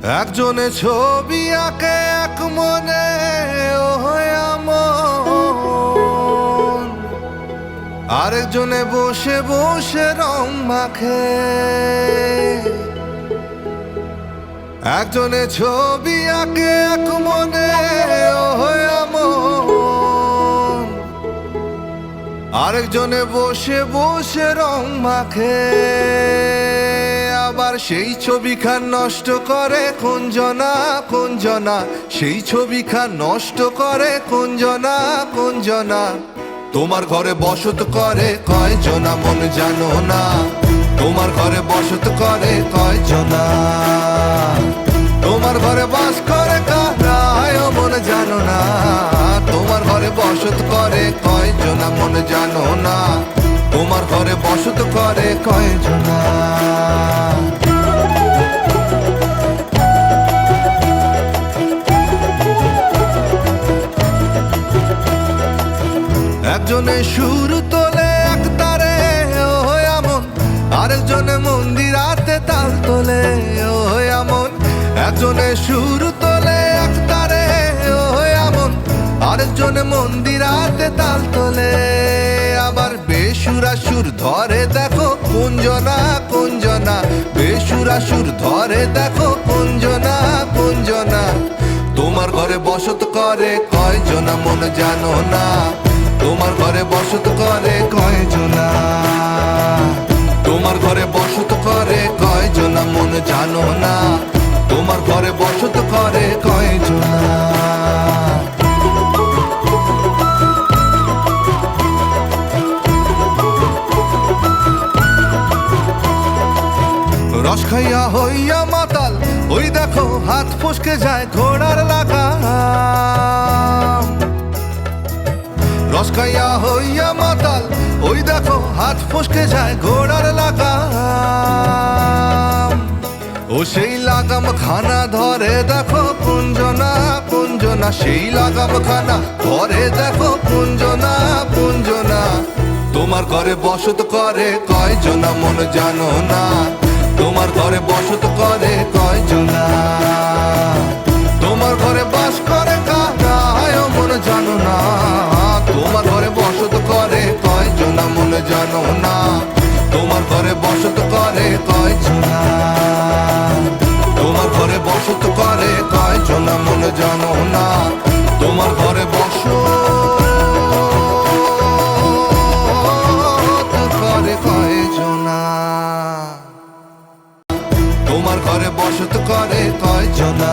একজনে ছবি আঁকে এক মনে আমন, আরেকজনে বসে বসে রং মাখে। একজনে ছবি আঁকে এক মনে আমন, আরেকজনে বসে বসে রং মাখে। আবার সেই ছবিখান নষ্ট করে কোনজনা কোনজনা, সেই ছবিখান নষ্ট করে কোনজনা কোনজনা। তোমার ঘরে বসত করে কয়জনা মন জানো না, তোমার ঘরে বসত করে কয়জনা। তোমার ঘরে বাস করে কারা মন জানো না, তোমার ঘরে বসত করে কয়জনা মন জানো না, তোমার ঘরে বসত করে কয়জনা। একজনে সুর তোলে এক তারে ও আমন, আরেকজনে মন্দিরাতে তাল তোলে ও আমন। একজনে সুর তোলে এক তারে ও আমন, আরেকজনে মন্দিরাতে তাল তোলে। আবার বেসুরা সুর ধরে দেখো কোনজনা কোনজনা, বেসুরা সুর ধরে দেখো কোনজনা কোনজনা। তোমার ঘরে বসত করে কয়জনা মন জানো না, তোমার ঘরে বসত করে কয়জনা। তোমার ঘরে বসত করে কয়জনা মন জানো না, তোমার ঘরে বসত করে কয়জনা। রস খাইয়া হইয়া মাতাল ওই দেখো হাত ফসকে যায় ঘোড়ার লাগাম। রস খাইয়া হইয়া মাতাল ওই দেখো হাত ফসকে যায় ঘোড়ার লাগাম। ও সেই লাগাম খানা ধরে দেখো কোনজনা কোনজনা, সেই লাগাম খানা ধরে দেখো কোনজনা কোনজনা। তোমার ঘরে বসত করে কয়জনা মন জানো না, তোমার ঘরে বসত করে কয়জনা। তোমার ঘরে বাস করে কারা মন জানো না, তোমার ঘরে বসত করে কয়জনা মন জানো না, তোমার ঘরে বসত করে কয়জনা। তোমার ঘরে বসত করে কয়জনা মন জানো না, তোমার ঘরে বসত করে কয়জনা। তোমার ঘরে বসত করে কয়জনা।